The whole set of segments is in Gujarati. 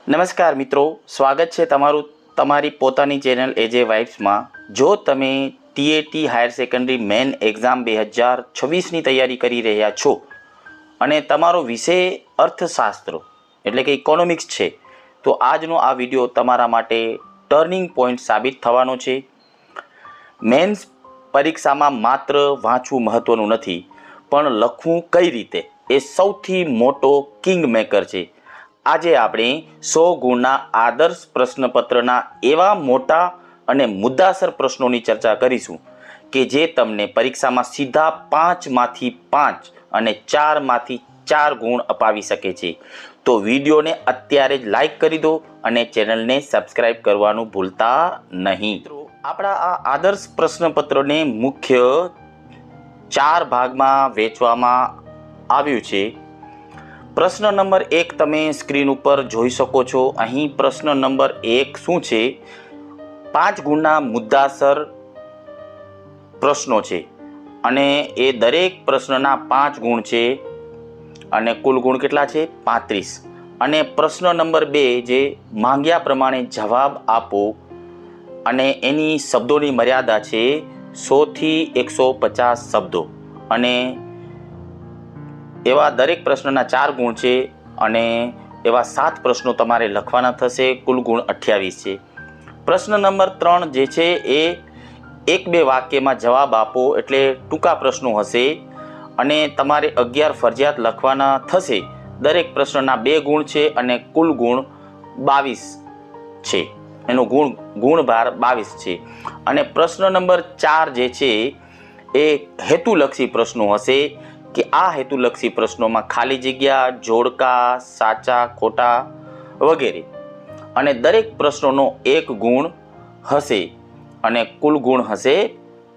નમસ્કાર મિત્રો, સ્વાગત છે તમારું તમારી પોતાની ચેનલ એજે વાઇબ્સમાં। જો તમે TAT higher secondary main exam 2026ની તૈયારી કરી રહ્યા છો અને તમારો વિષય અર્થશાસ્ત્ર એટલે કે ઇકોનોમિક્સ છે, તો આજનો આ વિડીયો તમારા માટે ટર્નિંગ પોઈન્ટ સાબિત થવાનો છે। મેન્સ પરીક્ષામાં માત્ર વાંચવું મહત્ત્વનું નથી, પણ લખવું કઈ રીતે એ સૌથી મોટો કિંગ મેકર છે। આજે આપણે 100 ગુણના આદર્શ પ્રશ્નપત્રના એવા મોટા અને મુદ્દાસર પ્રશ્નોની ચર્ચા કરીશું કે જે તમને પરીક્ષામાં સીધા 5માંથી 5 અને 4માંથી 4 ગુણ અપાવી શકે છે। તો વિડીયોને અત્યારે જ લાઈક કરી દો અને ચેનલને સબસ્ક્રાઇબ કરવાનું ભૂલતા નહીં। આપણા આ આદર્શ પ્રશ્નપત્રને મુખ્ય 4 ભાગમાં વહેંચવામાં આવ્યું છે। પ્રશ્ન નંબર 1 તમે સ્ક્રીન ઉપર જોઈ શકો છો। અહીં પ્રશ્ન નંબર 1 શું છે? 5 ગુણના મુદ્દાસર પ્રશ્નો છે અને એ દરેક પ્રશ્નના 5 ગુણ છે અને કુલ ગુણ કેટલા છે? 35। અને પ્રશ્ન નંબર 2 જે માંગ્યા પ્રમાણે જવાબ આપો અને એની શબ્દોની મર્યાદા છે 100 થી 150 શબ્દો અને એવા દરેક પ્રશ્નના 4 ગુણ છે અને એવા 7 પ્રશ્નો તમારે લખવાના થશે। કુલ ગુણ 28 છે। પ્રશ્ન નંબર 3 જે છે એ 1-2 વાક્યમાં જવાબ આપો એટલે ટૂંકા પ્રશ્નો હશે અને તમારે 11 ફરજિયાત લખવાના થશે। દરેક પ્રશ્નના 2 ગુણ છે અને કુલ ગુણ 22 છે, એનો ગુણભાર 22 છે। અને પ્રશ્ન નંબર 4 જે છે એ હેતુલક્ષી પ્રશ્નો હશે કે આ હેતુલક્ષી પ્રશ્નોમાં ખાલી જગ્યા, જોડકા, સાચા ખોટા વગેરે અને દરેક પ્રશ્નોનો 1 ગુણ હશે અને કુલ ગુણ હશે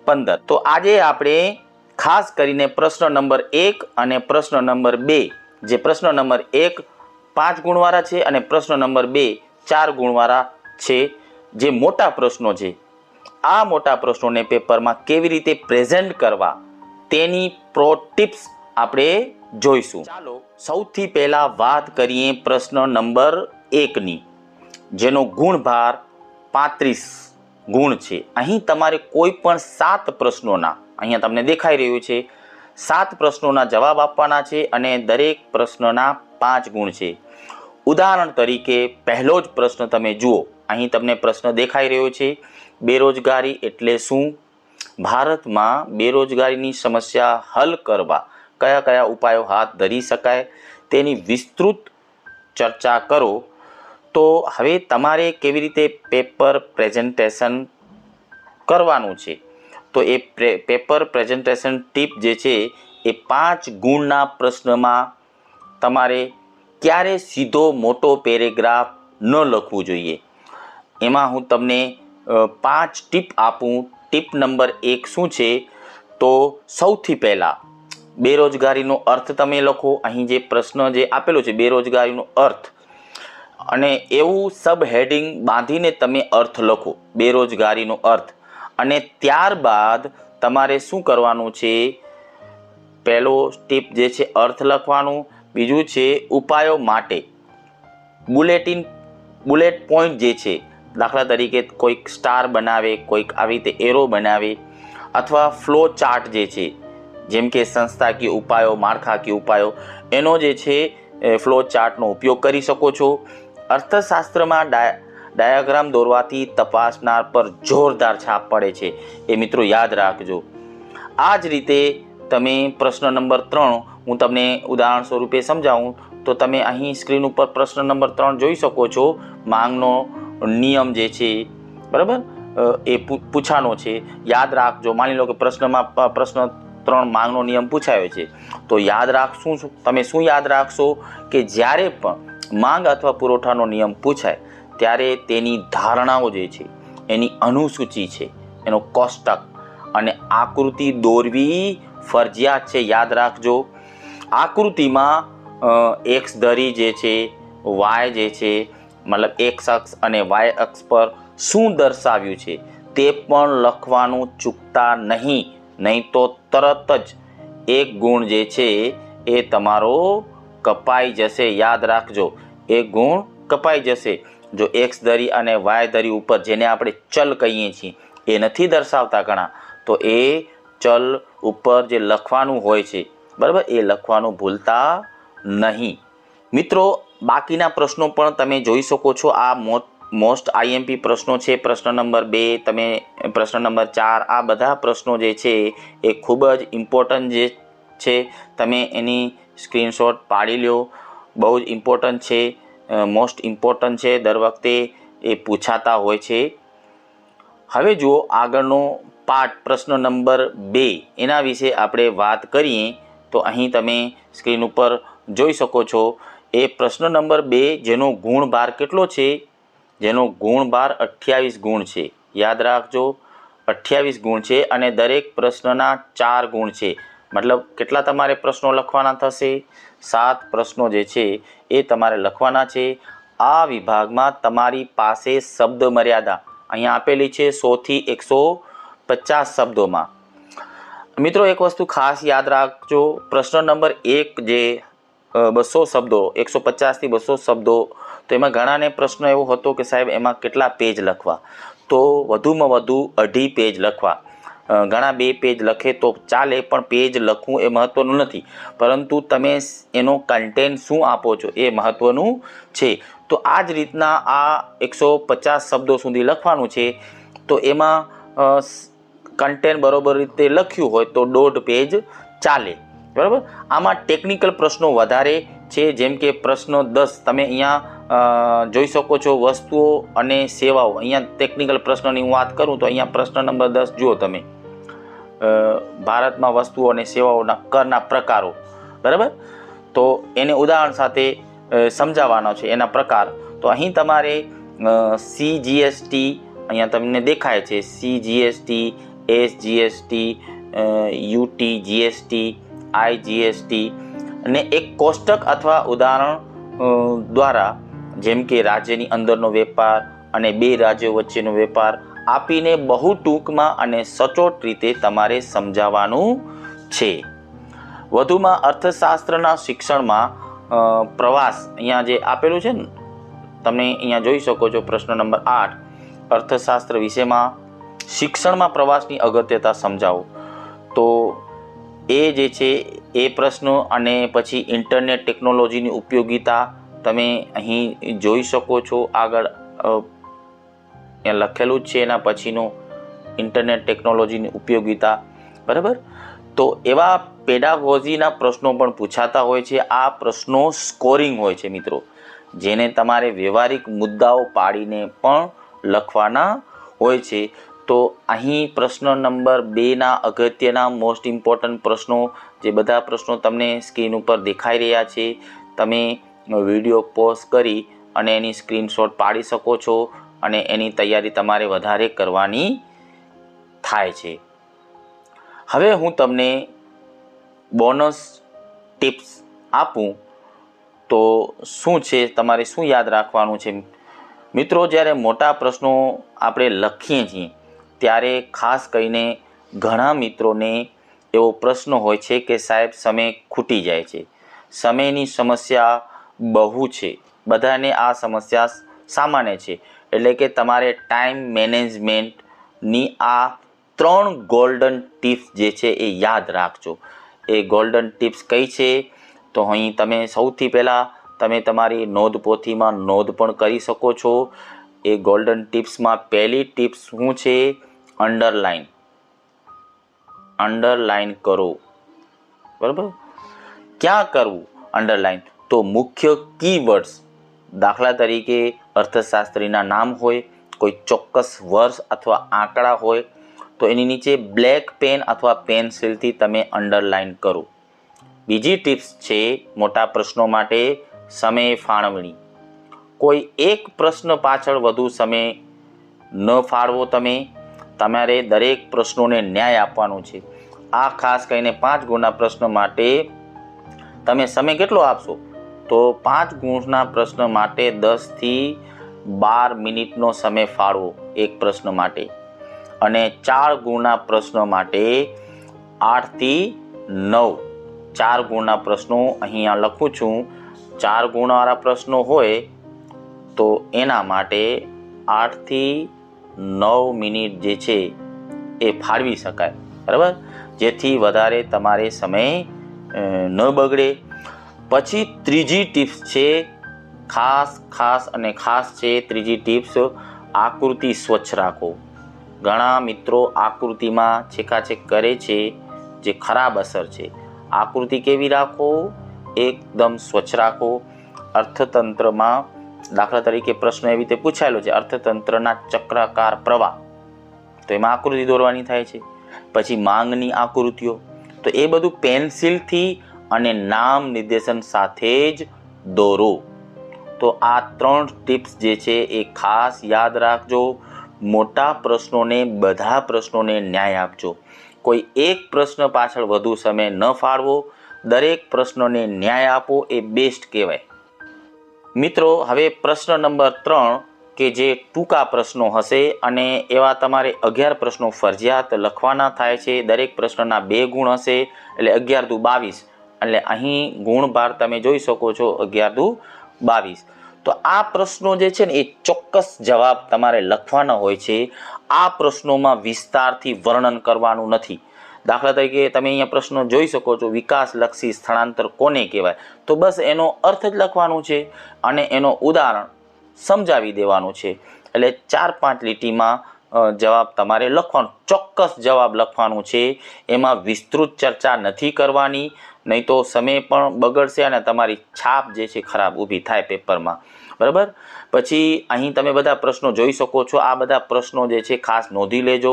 15। તો આજે આપણે ખાસ કરીને પ્રશ્ન નંબર 1 અને પ્રશ્ન નંબર 2, જે પ્રશ્ન નંબર 1 5 ગુણવાળા છે અને પ્રશ્ન નંબર 2 4 ગુણવાળા છે, જે મોટા પ્રશ્નો છે, આ મોટા પ્રશ્નોને પેપરમાં કેવી રીતે પ્રેઝન્ટ કરવા તેની પ્રો ટિપ્સ આપણે જોઈશું। ચાલો સૌથી પહેલા વાત કરીએ પ્રશ્ન નંબર 1ની, જેનો ગુણભાર 35 ગુણ છે। અહીં તમારે કોઈ પણ 7 પ્રશ્નોના, અહીંયા તમને દેખાઈ રહ્યું છે 7 પ્રશ્નોના જવાબ આપવાના છે અને દરેક પ્રશ્નના 5 ગુણ છે। ઉદાહરણ તરીકે પહેલો જ પ્રશ્ન તમે જુઓ, અહીં તમને પ્રશ્ન દેખાઈ રહ્યો છે, બેરોજગારી એટલે શું? ભારતમાં બેરોજગારીની સમસ્યા હલ કરવા કયા કયા ઉપાયો હાથ ધરી શકાય તેની વિસ્તૃત ચર્ચા કરો। તો હવે તમારે કેવી રીતે પેપર પ્રેઝન્ટેશન કરવાનું છે, તો એ પેપર પ્રેઝન્ટેશન ટીપ જે છે એ 5 ગુણના પ્રશ્નમાં તમારે ક્યારે સીધો મોટો પેરેગ્રાફ ન લખવું જોઈએ। એમાં હું તમને 5 ટીપ આપું। ટીપ નંબર 1 શું છે? તો સૌથી પહેલાં બેરોજગારીનો અર્થ તમે લખો। અહીં જે પ્રશ્ન જે આપેલો છે બેરોજગારીનો અર્થ, અને એવું સબ હેડિંગ બાંધીને તમે અર્થ લખો, બેરોજગારીનો અર્થ। અને ત્યારબાદ તમારે શું કરવાનું છે? પહેલો ટીપ જે છે અર્થ લખવાનું, બીજું છે ઉપાયો માટે બુલેટ પોઈન્ટ જે છે, દાખલા તરીકે કોઈક સ્ટાર બનાવે, કોઈક આવી રીતે એરો બનાવે, અથવા ફ્લો ચાર્ટ જે છે, જેમ કે સંસ્થાકીય ઉપાયો, માળખાકીય ઉપાયો, એનો જે છે ફ્લો ચાર્ટનો ઉપયોગ કરી શકો છો। અર્થશાસ્ત્રમાં ડાયાગ્રામ દોરવાથી તપાસનાર પર જોરદાર છાપ પડે છે, એ મિત્રો યાદ રાખજો। આ જ રીતે તમે પ્રશ્ન નંબર 3 હું તમને ઉદાહરણ સ્વરૂપે સમજાવું તો તમે અહીં સ્ક્રીન ઉપર પ્રશ્ન નંબર 3 જોઈ શકો છો। માંગનો નિયમ જે છે, બરાબર, એ પૂછાનો છે, યાદ રાખજો। માની લો કે પ્રશ્ન 3 માંગનો નિયમ પૂછાયો છે, તો યાદ રાખશું તમે શું યાદ રાખશો કે જ્યારે પણ માંગ અથવા પુરવઠાનો નિયમ પૂછાય ત્યારે તેની ધારણાઓ જે છે, એની અનુસૂચિ છે, એનો કોષ્ટક અને આકૃતિ દોરવી ફરજિયાત છે, યાદ રાખજો। આકૃતિમાં એક્સ ધરી જે છે, વાય જે છે, મતલબ એક્સ અક્ષ અને વાય અક્ષ પર શું દર્શાવ્યું છે તે પણ લખવાનું ચૂકતા નહીં તો તરત જ 1 ગુણ જે છે એ તમારો કપાઈ જશે, યાદ રાખજો। 1 ગુણ કપાઈ જશે. જો એક્સ ધરી અને વાય ધરી ઉપર જેને આપણે ચલ કહીએ છીએ એ નથી દર્શાવતા ઘણા, તો એ ચલ ઉપર જે લખવાનું હોય છે બરાબર એ લખવાનું ભૂલતા નહીં. મિત્રો બાકીના પ્રશ્નો પણ તમે જોઈ શકો છો. આ મોસ્ટ આઈએમપી પ્રશ્નો છે. પ્રશ્ન નંબર 2, તમે પ્રશ્ન નંબર 4, આ બધા પ્રશ્નો જે છે એ ખૂબ જ ઇમ્પોર્ટન્ટ જે છે. તમે એની સ્ક્રીનશોટ પાડી લો. બહુ જ ઇમ્પોર્ટન્ટ છે, મોસ્ટ ઇમ્પોર્ટન્ટ છે. દર વખતે એ પૂછાતા હોય છે. હવે જુઓ આગળનો પાર્ટ પ્રશ્ન નંબર 2, એના વિશે આપણે વાત કરીએ તો અહીં તમે સ્ક્રીન ઉપર જોઈ શકો છો. એ પ્રશ્ન નંબર 2 જેનો ગુણ ભાર કેટલો છે? જેનો ગુણ ભાર 28 ગુણ છે. યાદ રાખજો 28 ગુણ છે અને દરેક પ્રશ્નના 4 ગુણ છે. મતલબ કેટલા તમારે પ્રશ્નો લખવાના થશે? 7 પ્રશ્નો જે છે એ તમારે લખવાના છે. આ વિભાગમાં તમારી પાસે શબ્દ મર્યાદા અહીંયા આપેલી છે 100 થી 150 શબ્દોમાં. મિત્રો એક વસ્તુ ખાસ યાદ રાખજો, પ્રશ્ન નંબર 1 જે 200 શબ્દો, 150 થી 200 શબ્દો, તો એમાં ઘણાને પ્રશ્ન એવો હતો કે સાહેબ એમાં કેટલા પેજ લખવા? તો વધુમાં વધુ 2.5 પેજ લખવા. ઘણા 2 પેજ લખે તો ચાલે, પણ પેજ લખવું એ મહત્ત્વનું નથી, પરંતુ તમે એનો કન્ટેન્ટ શું આપો છો એ મહત્ત્વનું છે. તો આ જ રીતના આ 150 શબ્દો સુધી લખવાનું છે. તો એમાં કન્ટેન્ટ બરોબર રીતે લખ્યું હોય તો 1.5 પેજ ચાલે, બરાબર. આમાં ટેકનિકલ પ્રશ્નો વધારે છે, જેમ કે પ્રશ્ન 10 તમે અહીંયા જોઈ શકો છો, વસ્તુઓ અને સેવાઓ. અહીંયા ટેકનિકલ પ્રશ્નની હું વાત કરું તો અહીંયા પ્રશ્ન નંબર 10 જુઓ તમે, ભારતમાં વસ્તુઓ અને સેવાઓના કરના પ્રકારો, બરાબર. તો એને ઉદાહરણ સાથે સમજાવવાનો છે એના પ્રકાર. તો અહીં તમારે CGST અહીંયા તમને દેખાય છે, CGST, SGST, UT GST, IGST, અને એક કોષ્ટક અથવા ઉદાહરણ દ્વારા, જેમ કે રાજ્યની અંદરનો વેપાર અને 2 રાજ્યો વચ્ચેનો વેપાર આપીને બહુ ટૂંકમાં અને સચોટ રીતે તમારે સમજાવવાનું છે. વધુમાં અર્થશાસ્ત્રના શિક્ષણમાં પ્રવાસ અહીંયા જે આપેલું છે ને, તમે અહીંયા જોઈ શકો છો પ્રશ્ન નંબર 8, અર્થશાસ્ત્ર વિષયમાં શિક્ષણમાં પ્રવાસની અગત્યતા સમજાવો. તો એ જે છે એ પ્રશ્નો, અને પછી ઇન્ટરનેટ ટેકનોલોજીની ઉપયોગિતા તમે અહીં જોઈ શકો છો. આગળ અહીંયા લખેલું જ છે એના પછીનું ઇન્ટરનેટ ટેકનોલોજીની ઉપયોગિતા, બરાબર. તો એવા પેડાગોજીના પ્રશ્નો પણ પૂછાતા હોય છે. આ પ્રશ્નો સ્કોરિંગ હોય છે મિત્રો, જેને તમારે વ્યવહારિક મુદ્દાઓ પાડીને પણ લખવાના હોય છે. તો અહીં પ્રશ્ન નંબર 2ના અગત્યના મોસ્ટ ઇમ્પોર્ટન્ટ પ્રશ્નો, જે બધા પ્રશ્નો તમને સ્ક્રીન ઉપર દેખાઈ રહ્યા છે, તમે વિડીયો પોઝ કરી અને એની સ્ક્રીનશોટ પાડી શકો છો અને એની તૈયારી તમારે વધારે કરવાની થાય છે. હવે હું તમને બોનસ ટિપ્સ આપું તો શું છે, તમારે શું યાદ રાખવાનું છે. મિત્રો જ્યારે મોટા પ્રશ્નો આપણે લખીએ છીએ ત્યારે ખાસ કરીને ઘણા મિત્રોને એવો પ્રશ્ન હોય છે કે સાહેબ સમય ખૂટી જાય છે. સમયની સમસ્યા બહુ છે, બધાને આ સમસ્યા સામાન્ય છે. એટલે કે તમારે ટાઈમ મેનેજમેન્ટની આ 3 ગોલ્ડન ટિપ્સ જે છે એ યાદ રાખજો. એ ગોલ્ડન ટિપ્સ કઈ છે? તો અહીં તમે સૌથી પહેલાં તમે તમારી નોંધપોથીમાં નોંધ પણ કરી શકો છો. એ ગોલ્ડન ટિપ્સમાં પહેલી ટિપ્સ શું છે? અંડરલાઇન કરો, બરાબર. ક્યાં કરવું અંડરલાઇન? તો મુખ્ય કીવર્ડ્સ, દાખલા તરીકે અર્થશાસ્ત્રીના નામ હોય, કોઈ ચોક્કસ વર્ષ અથવા આંકડા હોય, તો એની નીચે બ્લેક પેન અથવા પેન્સિલથી તમે અંડરલાઇન કરો. બીજી ટિપ્સ છે મોટા પ્રશ્નો માટે સમય ફાળવણી. કોઈ એક પ્રશ્ન પાછળ વધુ સમય ન ફાળવો. તમારે દરેક પ્રશ્નોને ન્યાય આપવાનો છે. આ ખાસ કરીને 5 ગુણના પ્રશ્ન માટે તમે સમય કેટલો આપશો? તો 5 ગુણના પ્રશ્ન માટે 10 થી 12 મિનિટનો સમય ફાળવો એક પ્રશ્ન માટે, અને 4 ગુણના પ્રશ્ન માટે 8 થી 9. 4 ગુણના પ્રશ્નો અહીંયા લખું છું. 4 ગુણવાળા પ્રશ્નો હોય તો એના માટે 8 થી 9 મિનિટ જે છે એ ફાળવી શકાય, બરાબર, જેથી વધારે તમારે સમય ન બગડે. પછી ત્રીજી ટિપ્સ છે, ખાસ છે ત્રીજી ટિપ્સ, આકૃતિ સ્વચ્છ રાખો. ઘણા મિત્રો આકૃતિમાં છેકાછેક કરે છે, જે ખરાબ અસર છે. આકૃતિ કેવી રાખો? એકદમ સ્વચ્છ રાખો. અર્થતંત્રમાં દાખલા તરીકે પ્રશ્ન એવી રીતે પૂછાયેલો છે, અર્થતંત્રના ચક્રાકાર પ્રવાહ, તો એમાં આકૃતિ દોરવાની થાય છે. પછી માંગની આકૃતિઓ, તો એ બધું પેન્સિલથી અને નામ નિર્દેશન સાથે જ દોરો. તો આ 3 ટિપ્સ જે છે એ ખાસ યાદ રાખજો. મોટા પ્રશ્નોને, બધા પ્રશ્નોને ન્યાય આપજો. કોઈ એક પ્રશ્ન પાછળ વધુ સમય ન ફાળવો. દરેક પ્રશ્નોને ન્યાય આપો, એ બેસ્ટ કહેવાય. મિત્રો, હવે પ્રશ્ન નંબર 3 કે જે ટૂંકા પ્રશ્નો હશે, અને એવા તમારે 11 પ્રશ્નો ફરજિયાત લખવાના થાય છે. દરેક પ્રશ્નના 2 ગુણ હશે, એટલે 11 દુ 22. એટલે અહીં ગુણ ભાર તમે જોઈ શકો છો, 11 દુ 22. તો આ પ્રશ્નો જે છે ને એ ચોક્કસ જવાબ તમારે લખવાના હોય છે. આ પ્રશ્નોમાં વિસ્તારથી વર્ણન કરવાનું નથી. દાખલા તરીકે તમે અહીંયા પ્રશ્નો જોઈ શકો છો, વિકાસલક્ષી સ્થળાંતર કોને કહેવાય? તો બસ એનો અર્થ જ લખવાનું છે અને એનો ઉદાહરણ સમજાવી દેવાનું છે. એટલે 4-5 લીટીમાં જવાબ તમારે લખવાનો, ચોક્કસ જવાબ લખવાનું છે. એમાં વિસ્તૃત ચર્ચા નથી કરવાની, નહીં તો સમય પણ બગડશે અને તમારી છાપ જે છે ખરાબ ઊભી થાય પેપરમાં, બરાબર. પછી અહીં તમે બધા પ્રશ્નો જોઈ શકો છો. આ બધા પ્રશ્નો જે છે ખાસ નોંધી લેજો,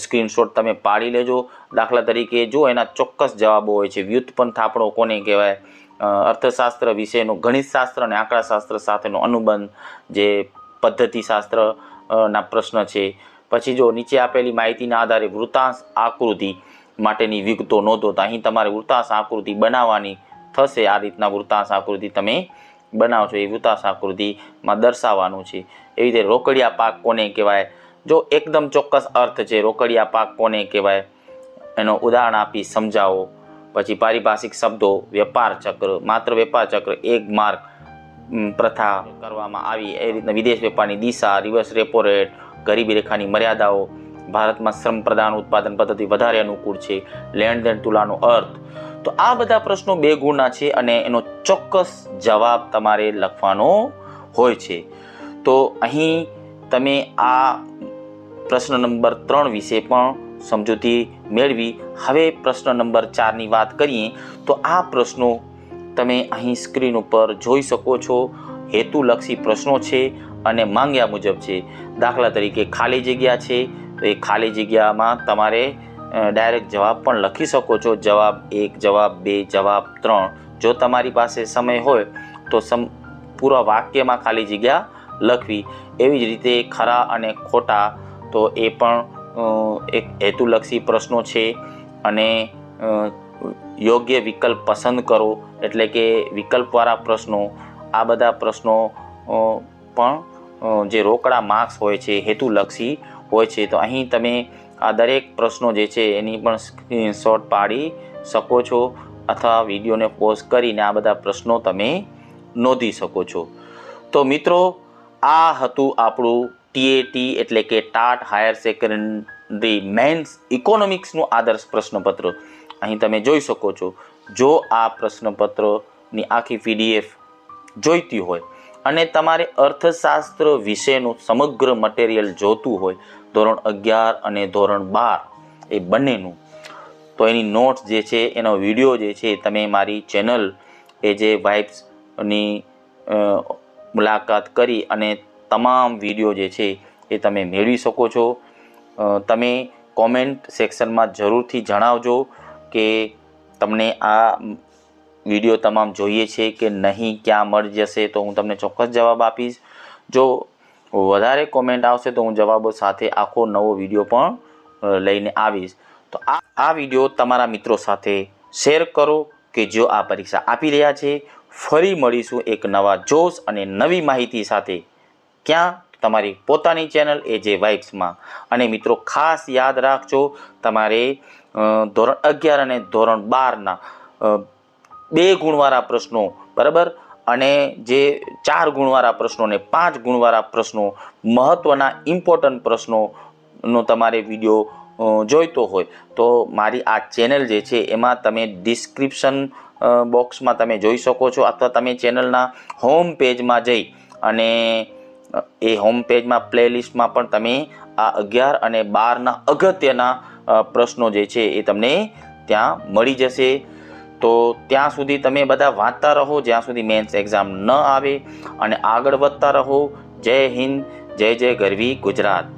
સ્ક્રીનશોટ તમે પાડી લેજો. દાખલા તરીકે જો એના ચોક્કસ જવાબો હોય છે. વ્યુત્પન્ન થાપણો કોને કહેવાય? અર્થશાસ્ત્ર વિશેનો ગણિતશાસ્ત્ર અને આંકડાશાસ્ત્ર સાથેનો અનુબંધ, જે પદ્ધતિશાસ્ત્ર ના પ્રશ્ન છે. પછી જો નીચે આપેલી માહિતીના આધારે વૃત્તાંશ આકૃતિ માટેની વિગતો નોંધો, તો અહીં તમારે વૃત્તાંશ આકૃતિ બનાવવાની થશે. આ રીતના વૃત્તાંશ આકૃતિ તમે બનાવો છો, એ વૃત્તાંશ આકૃતિમાં દર્શાવવાનું છે. એવી રીતે રોકડિયા પાક કોને કહેવાય? જો એકદમ ચોક્કસ અર્થ છે, રોકડિયા પાક કોને કહેવાય એનો ઉદાહરણ આપી સમજાવો. પછી પારિભાષિક શબ્દો, વેપાર ચક્ર, માત્ર વેપાર ચક્ર, એક માર્ક પ્રથા કરવામાં આવી, એ રીતના વિદેશ વેપારની દિશા, રિવર્સ રેપો રેટ, ગરીબી રેખાની મર્યાદાઓ, ભારતમાં શ્રમ પ્રધાન ઉત્પાદન પદ્ધતિ વધારે અનુકૂળ છે, લેણ દેણ તુલાનો અર્થ. તો આ બધા પ્રશ્નો 2 ગુણના છે અને એનો ચોક્કસ જવાબ તમારે લખવાનો હોય છે. તો અહીં તમે આ પ્રશ્ન નંબર 3 વિશે પણ સમજૂતી મેળવી. હવે પ્રશ્ન નંબર 4ની વાત કરીએ તો આ પ્રશ્નો તમે અહીં સ્ક્રીન ઉપર જોઈ શકો છો. હેતુલક્ષી પ્રશ્નો છે અને માંગ્યા મુજબ છે. દાખલા તરીકે ખાલી જગ્યા છે, તો એ ખાલી જગ્યામાં તમારે ડાયરેક્ટ જવાબ પણ લખી શકો છો. જવાબ 1, જવાબ 2, જવાબ 3. જો તમારી પાસે સમય હોય તો પૂરા વાક્યમાં ખાલી જગ્યા લખવી. એવી જ રીતે ખરા અને ખોટા, તો એ પણ એક હેતુલક્ષી પ્રશ્નો છે. અને યોગ્ય વિકલ્પ પસંદ કરો, એટલે કે વિકલ્પવાળા પ્રશ્નો. આ બધા પ્રશ્નો પણ જે રોકડા માર્ક્સ હોય છે, હેતુલક્ષી હોય છે. તો અહીં તમે આ દરેક પ્રશ્નો જે છે એની પણ સ્ક્રીનશોટ પાડી શકો છો, અથવા વિડીયોને પોઝ કરીને આ બધા પ્રશ્નો તમે નોંધી શકો છો. તો મિત્રો, આ હતું આપણું TAT એટલે કે ટાટ હાયર સેકન્ડરી મેન્સ ઇકોનોમિક્સનું આદર્શ પ્રશ્નપત્ર. અહીં તમે જોઈ શકો છો. જો આ પ્રશ્નપત્રની આખી PDF જોઈતી હોય અને તમારે અર્થશાસ્ત્ર વિશેનું સમગ્ર મટીરિયલ જોતું હોય, ધોરણ 11 અને ધોરણ 12 એ બંનેનું, તો એની નોટ્સ જે છે, એનો વિડીયો જે છે, તમે મારી ચેનલ AJ વાઇબ્સની મુલાકાત કરી અને તમામ વિડીયો જે છે એ તમે મેળવી શકો છો. તમે કોમેન્ટ સેક્શનમાં જરૂરથી જણાવજો કે તમને આ વિડીયો તમામ જોઈએ છે કે નહીં, ક્યાં મળી જશે, તો હું તમને ચોક્કસ જવાબ આપીશ. જો વધારે કોમેન્ટ આવશે તો હું જવાબો સાથે આખો નવો વિડીયો પણ લઈને આવીશ. તો આ વિડીયો તમારા મિત્રો સાથે શેર કરો કે જો આ પરીક્ષા આપી રહ્યા છે. ફરી મળીશું એક નવા જોશ અને નવી માહિતી સાથે. ક્યાં? તમારી પોતાની ચેનલ AJ વાઇબ્સમાં. અને મિત્રો, ખાસ યાદ રાખજો, તમારે ધોરણ 11 અને ધોરણ 12ના 2 ગુણવાળા પ્રશ્નો, બરાબર, અને જે 4 ગુણવાળા પ્રશ્નો ને 5 ગુણવાળા પ્રશ્નો, મહત્ત્વના ઇમ્પોર્ટન્ટ પ્રશ્નોનો તમારે વિડીયો જોઈતો હોય તો મારી આ ચેનલ જે છે એમાં તમે ડિસ્ક્રિપ્શન બોક્સમાં તમે જોઈ શકો છો, અથવા તમે ચેનલના હોમ પેજમાં જઈ અને એ હોમ પેજમાં પ્લેલિસ્ટમાં પણ તમે આ 11 અને 12ના અગત્યના પ્રશ્નો જે છે એ તમને ત્યાં મળી જશે. તો ત્યાં સુધી તમે બધા વાંચતા રહો જ્યાં સુધી મેન્સ એક્ઝામ ન આવે, અને આગળ વધતા રહો. જય હિન્દ, જય જય ગરવી ગુજરાત.